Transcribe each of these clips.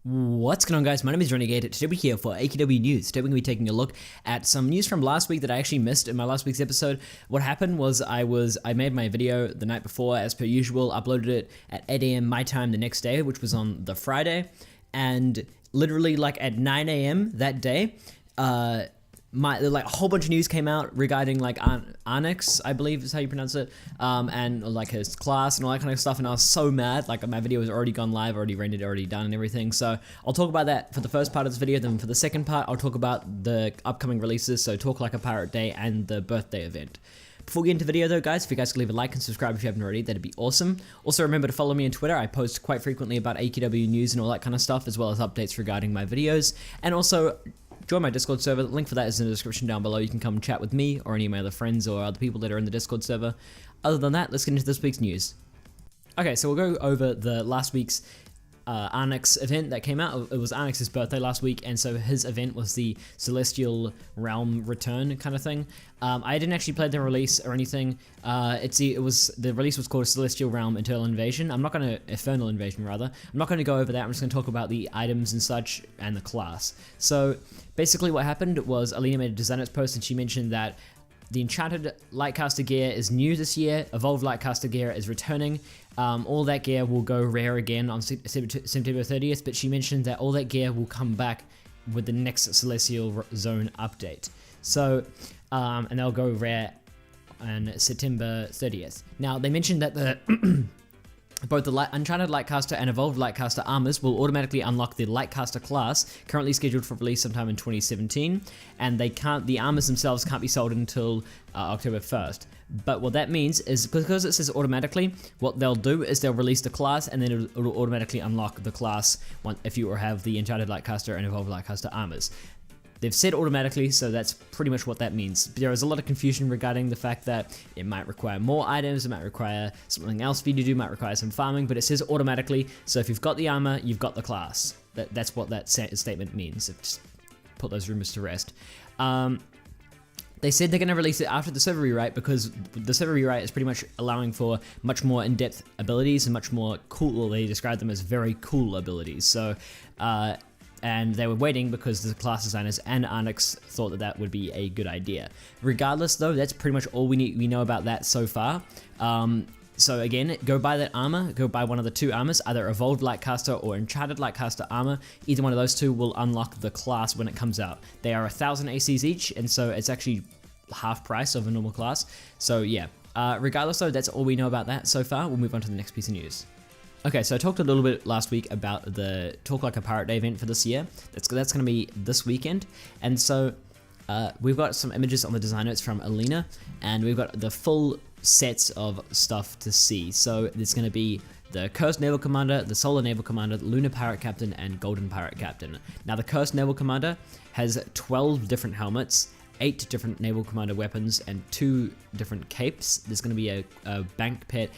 What's going on, guys? My name is Renegade. Today we're here for AQW news. Today we're going to be taking a look at some news from last week that I actually missed in my last week's episode. What happened was I made my video the night before as per usual, uploaded it at 8 AM my time the next day, which was on the Friday, and literally like at 9 AM that day, a whole bunch of news came out regarding like Onyx, I believe is how you pronounce it, and like his class and all that kind of stuff, and I was so mad. Like, my video was already gone live, already rendered, already done and everything. So I'll talk about that for the first part of this video. Then for the second part, I'll talk about the upcoming releases, so Talk Like a Pirate Day and the birthday event. Before we get into the video though, guys, if you guys could leave a like and subscribe if you haven't already, that'd be awesome. Also, remember to follow me on Twitter. I post quite frequently about AQW news and all that kind of stuff, as well as updates regarding my videos. And also, join my Discord server. The link for that is in the description down below. You can come chat with me or any of my other friends or other people that are in the Discord server. Other than that, let's get into this week's news. Okay, so we'll go over the last week's Onyx event that came out. It was Onyx's birthday last week, and so his event was the Celestial Realm Return kind of thing. I didn't actually play the release or anything. The release was called Celestial Realm Infernal Invasion. I'm not going to go over that. I'm just going to talk about the items and such and the class. So basically what happened was Alina made a designers post, and she mentioned that the Enchanted Lightcaster gear is new this year. Evolved Lightcaster gear is returning. All that gear will go rare again on September 30th, but she mentioned that all that gear will come back with the next Celestial Zone update. So, and they'll go rare on September 30th. Now, they mentioned that both the Enchanted Lightcaster and Evolved Lightcaster armors will automatically unlock the Lightcaster class, currently scheduled for release sometime in 2017, and the armors themselves can't be sold until October 1st. But what that means is, because it says automatically, what they'll do is they'll release the class, and then it'll automatically unlock the class if you have the Enchanted Lightcaster and Evolved Lightcaster armors. They've said automatically, so that's pretty much what that means. There is a lot of confusion regarding the fact that it might require more items, it might require something else for you to do, might require some farming, but it says automatically, so if you've got the armor, you've got the class. That's what that statement means. Just put those rumors to rest. They said they're going to release it after the server rewrite, because the server rewrite is pretty much allowing for much more in-depth abilities and much more cool, they describe them as very cool abilities. So, and they were waiting because the class designers and Onyx thought that that would be a good idea. Regardless though, that's pretty much all we know about that so far. So again, go buy that armor, go buy one of the two armors, either Evolved Lightcaster or Enchanted Lightcaster armor. Either one of those two will unlock the class when it comes out. They are 1,000 ACs each, and so it's actually half price of a normal class. So yeah, regardless though, that's all we know about that so far. We'll move on to the next piece of news. Okay, so I talked a little bit last week about the Talk Like a Pirate Day event for this year. That's going to be this weekend, and so we've got some images on the design notes from Alina, and we've got the full sets of stuff to see. So there's going to be the Cursed Naval Commander, the Solar Naval Commander, the Lunar Pirate Captain, and Golden Pirate Captain. Now the Cursed Naval Commander has 12 different helmets, 8 different Naval Commander weapons, and 2 different capes. There's going to be a bank pet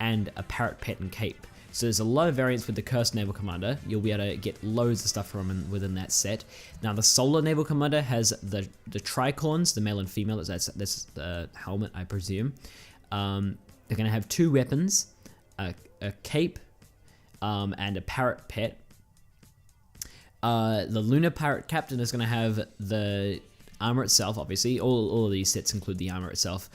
and a parrot pet and cape. So there's a lot of variants with the Cursed Naval Commander. You'll be able to get loads of stuff from within that set. Now the Solar Naval Commander has the tricorns, the male and female. That's the helmet, I presume. They're going to have 2 weapons, a cape, and a parrot pet. The Lunar Pirate Captain is going to have the armor itself, obviously. All of these sets include the armor itself.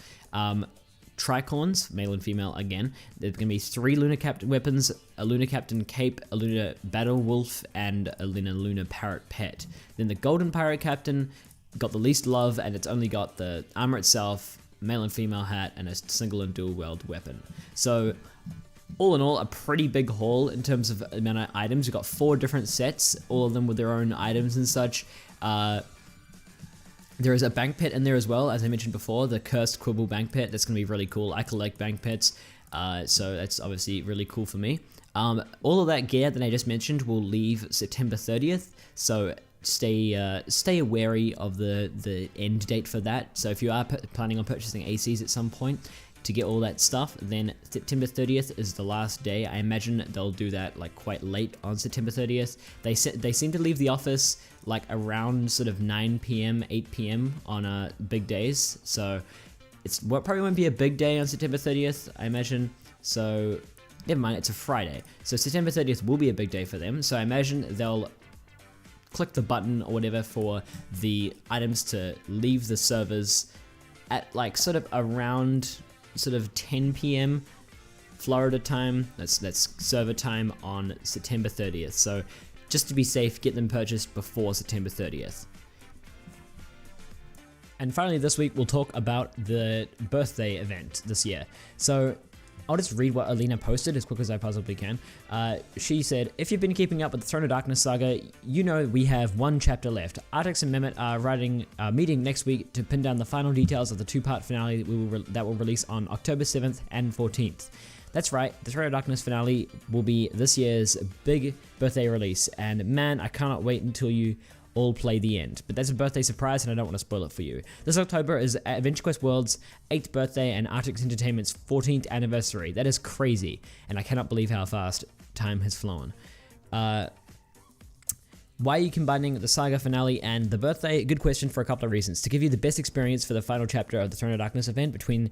Tricorns, male and female again. There's going to be 3 Lunar Captain weapons, a Lunar Captain cape, a Lunar Battle Wolf, and a Lunar Parrot pet. Then the Golden Pirate Captain got the least love, and it's only got the armor itself, male and female hat, and a single and dual wield weapon. So all in all, a pretty big haul in terms of amount of items. We've got 4 different sets, all of them with their own items and such. There is a bank pet in there as well, as I mentioned before, the Cursed Quibble bank pet. That's going to be really cool. I collect bank pets, so that's obviously really cool for me. All of that gear that I just mentioned will leave September 30th, so stay wary of the end date for that. So if you are planning on purchasing ACs at some point to get all that stuff, then September 30th is the last day. I imagine they'll do that like quite late on September 30th. They seem to leave the office like around sort of 9 PM, 8 PM on big days. So probably won't be a big day on September 30th, I imagine. So never mind, it's a Friday. So September 30th will be a big day for them. So I imagine they'll click the button or whatever for the items to leave the servers at like sort of around sort of 10 p.m. Florida time. That's server time on September 30th. So just to be safe, get them purchased before September 30th. And finally this week we'll talk about the birthday event this year. So I'll just read what Alina posted as quick as I possibly can. She said, if you've been keeping up with the Throne of Darkness saga, you know we have one chapter left. Artix and Mehmet are meeting next week to pin down the final details of the two-part finale that will release on October 7th and 14th. That's right, the Throne of Darkness finale will be this year's big birthday release, and man, I cannot wait until you all play the end. But that's a birthday surprise and I don't want to spoil it for you. This October is Adventure Quest World's 8th birthday and Artix Entertainment's 14th anniversary. That is crazy, and I cannot believe how fast time has flown. Why are you combining the saga finale and the birthday? Good question for a couple of reasons. To give you the best experience for the final chapter of the Throne of Darkness event between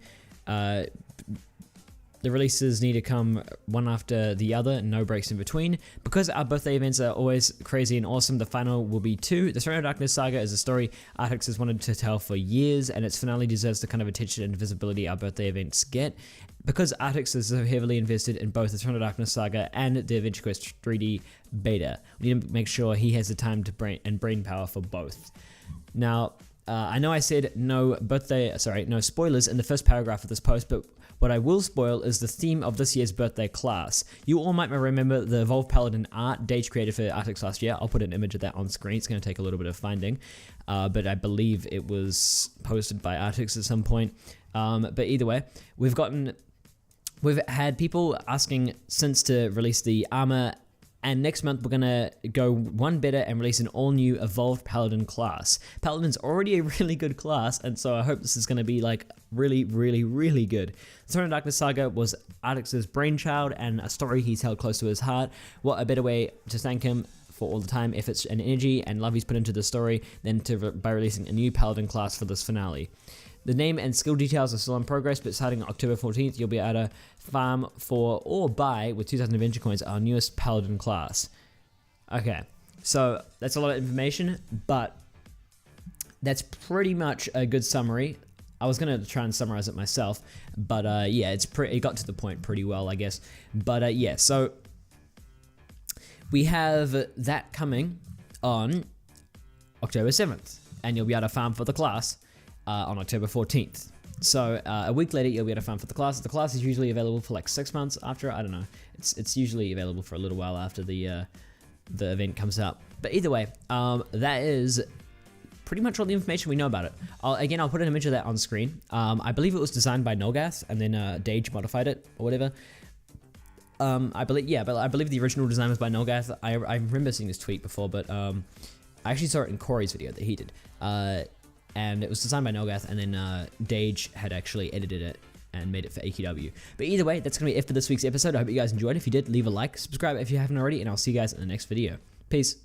the releases need to come one after the other, no breaks in between. Because our birthday events are always crazy and awesome, the final will be 2. The Throne of Darkness saga is a story Artix has wanted to tell for years, and its finale deserves the kind of attention and visibility our birthday events get. Because Artix is so heavily invested in both the Throne of Darkness saga and the Adventure Quest 3D beta, we need to make sure he has the time to brain power for both. Now, I know I said no spoilers in the first paragraph of this post, but what I will spoil is the theme of this year's birthday class. You all might remember the Evolved Paladin art Dage created for Artix last year. I'll put an image of that on screen. It's going to take a little bit of finding, but I believe it was posted by Artix at some point. But either way, we've had people asking since to release the armor. And next month, we're going to go one better and release an all-new Evolved Paladin class. Paladin's already a really good class, and so I hope this is going to be, like, really, really, really good. The Throne of Darkness saga was Artix's brainchild and a story he's held close to his heart. What a better way to thank him for all the time, efforts, and energy and love he's put into the story than by releasing a new Paladin class for this finale. The name and skill details are still in progress, but starting on October 14th, you'll be able to farm for or buy with 2,000 adventure coins our newest Paladin class. Okay, so that's a lot of information, but that's pretty much a good summary. I was going to try and summarize it myself, but yeah, it got to the point pretty well, I guess. But yeah, so we have that coming on October 7th, and you'll be able to farm for the class on October 14th. So a week later, you'll be able to farm for the class. The class is usually available for like 6 months after. I don't know. It's usually available for a little while after the event comes out. But either way, that is pretty much all the information we know about it. I'll put an image of that on screen. I believe it was designed by Nolgath, and then Dage modified it or whatever. I believe the original design was by Nolgath. I remember seeing this tweet before, but I actually saw it in Corey's video that he did. And it was designed by Nolgath, and then Dage had actually edited it and made it for AQW. But either way, that's going to be it for this week's episode. I hope you guys enjoyed. If you did, leave a like, subscribe if you haven't already, and I'll see you guys in the next video. Peace.